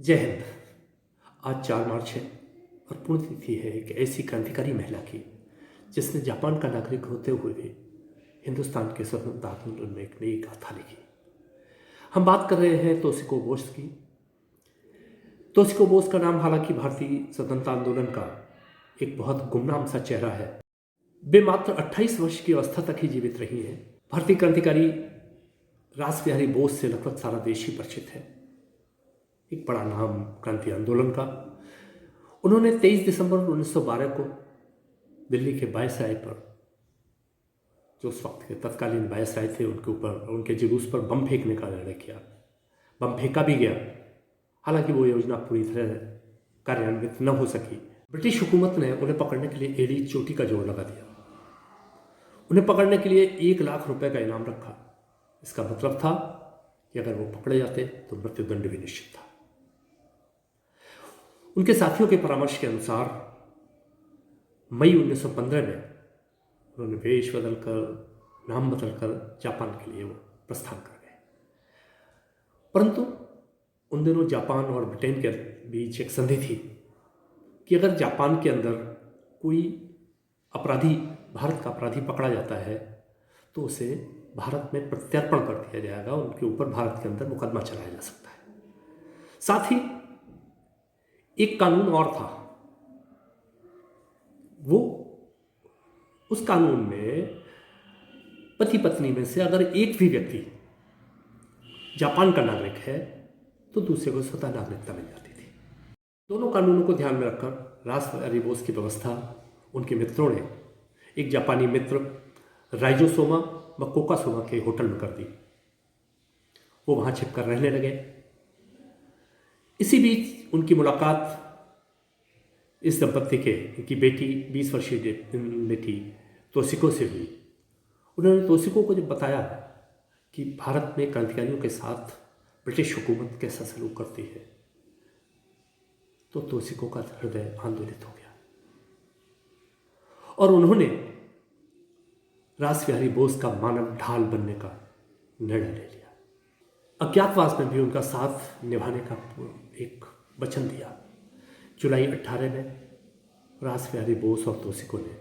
जय हिंद। आज 4 मार्च है और पुण्यतिथि है एक ऐसी क्रांतिकारी महिला की जिसने जापान का नागरिक होते हुए भी हिंदुस्तान के स्वतंत्रता आंदोलन में एक नई गाथा लिखी। हम बात कर रहे हैं तोशिको बोस की। तोशिको बोस का नाम हालांकि भारतीय स्वतंत्रता आंदोलन का एक बहुत गुमनाम सा चेहरा है। वे मात्र 28 वर्ष की अवस्था तक ही जीवित रही हैं। भारतीय क्रांतिकारी रासबिहारी बोस से लगभग सारा देश ही परिचित है। एक बड़ा नाम क्रांति आंदोलन का। उन्होंने 23 दिसंबर 1912 को दिल्ली के वायसराय पर, जो उस वक्त के तत्कालीन वायसराय थे, उनके ऊपर, उनके जुलूस पर बम फेंकने का निर्णय किया। बम फेंका भी गया, हालांकि वो योजना पूरी तरह कार्यान्वित न हो सकी। ब्रिटिश हुकूमत ने उन्हें पकड़ने के लिए एड़ी चोटी का जोर लगा दिया। उन्हें पकड़ने के लिए 1 लाख रुपए का इनाम रखा। इसका मतलब था कि अगर वो पकड़े जाते तो मृत्युदंड भी निश्चित था। उनके साथियों के परामर्श के अनुसार मई 1915 में उन्होंने वेश बदलकर, नाम बदलकर जापान के लिए वो प्रस्थान कर गए। परंतु उन दिनों जापान और ब्रिटेन के बीच एक संधि थी कि अगर जापान के अंदर कोई अपराधी, भारत का अपराधी पकड़ा जाता है तो उसे भारत में प्रत्यर्पण कर दिया जाएगा, उनके ऊपर भारत के अंदर मुकदमा चलाया जा सकता है। साथ ही एक कानून और था, वो उस कानून में पति पत्नी में से अगर एक भी व्यक्ति जापान का नागरिक है तो दूसरे को स्वतः नागरिकता मिल जाती थी। दोनों कानूनों को ध्यान में रखकर रासबिहारी बोस की व्यवस्था उनके मित्रों ने एक जापानी मित्र राइजोसोमा व कोकासोमा के होटल में कर दी। वो वहां छिपकर रहने लगे। इसी बीच उनकी मुलाकात इस दंपत्ति के, इनकी बेटी 20 वर्षीय बेटी तोशिको से हुई। उन्होंने तोशिको को जब बताया कि भारत में क्रांतिकारियों के साथ ब्रिटिश हुकूमत कैसा सलूक करती है तो तोशिको का हृदय आंदोलित हो गया और उन्होंने रासबिहारी बोस का मानव ढाल बनने का निर्णय ले लिया। अज्ञातवास में भी उनका साथ निभाने का एक वचन दिया। जुलाई 18 में रासबिहारी बोस और तोशिको ने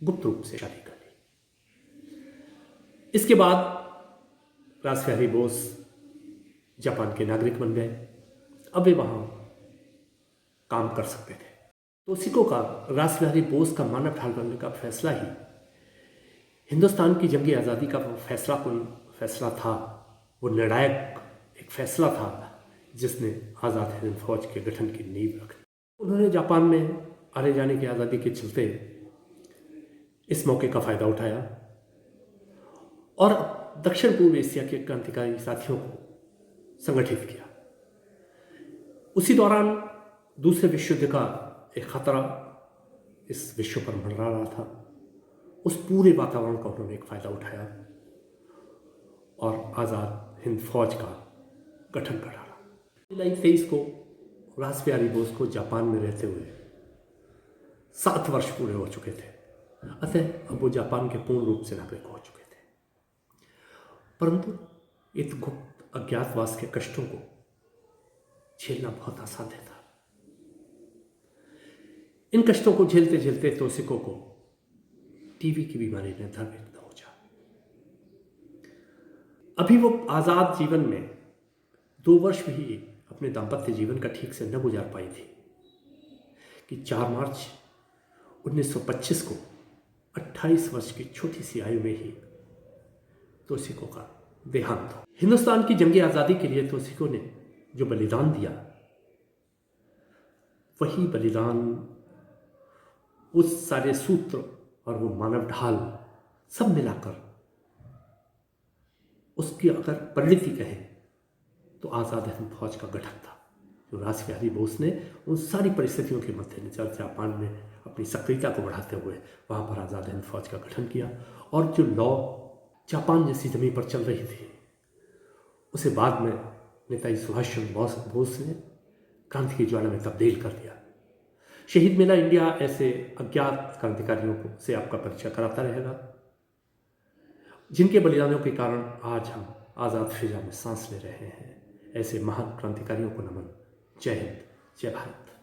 गुप्त रूप से शादी कर ली। इसके बाद रासबिहारी बोस जापान के नागरिक बन गए। अब वे वहां काम कर सकते थे। तोशिको का रासबिहारी बोस का मानव ढाल बनने का फैसला ही हिंदुस्तान की जंगी आज़ादी का फैसला था। वो निर्णायक एक फैसला था जिसने आज़ाद हिंद फौज के गठन की नींव रखी। उन्होंने जापान में आने जाने की आज़ादी के चलते इस मौके का फ़ायदा उठाया और दक्षिण पूर्व एशिया के क्रांतिकारी साथियों को संगठित किया। उसी दौरान दूसरे विश्व युद्ध का एक खतरा इस विश्व पर मंडरा रहा था। उस पूरे वातावरण का उन्होंने एक फ़ायदा उठाया और आज़ाद हिंद फौज का गठन कर डाला। जुलाई 23 को रासबिहारी बोस को जापान में रहते हुए 7 वर्ष पूरे हो चुके थे। अतः अब वो जापान के पूर्ण रूप से नागरिक हो चुके थे। परंतु इस गुप्त अज्ञातवास के कष्टों को झेलना बहुत असाध्य था। इन कष्टों को झेलते झेलते तोशिको को टीबी की बीमारी ने धर दबोचा। अभी वो आज़ाद जीवन में 2 वर्ष भी अपने दाम्पत्य जीवन का ठीक से न गुजार पाई थी कि 4 मार्च 1925 को 28 वर्ष की छोटी सी आयु में ही तोशिको का देहांत हो। हिंदुस्तान की जंगी आज़ादी के लिए तोशिको ने जो बलिदान दिया, वही बलिदान, उस सारे सूत्र और वो मानव ढाल सब मिलाकर उसकी अगर परिणति कहें तो आज़ाद हिंद फौज का गठन था, जो रासबिहारी बोस ने उन सारी परिस्थितियों के मद्देनजर जापान में अपनी सक्रियता को बढ़ाते हुए वहाँ पर आज़ाद हिंद फौज का गठन किया। और जो लॉ जापान जैसी जमीन पर चल रही थी उसे बाद में नेताजी सुभाष चंद्र बोस ने क्रांति की ज्वाला में तब्दील कर दिया। शहीद मेला इंडिया ऐसे अज्ञात क्रांतिकारियों को से आपका परिचय कराता रहेगा, जिनके बलिदानों के कारण आज हम आज़ाद फिजा में सांस ले रहे हैं। ऐसे महान क्रांतिकारियों को नमन। जय हिंद, जय भारत।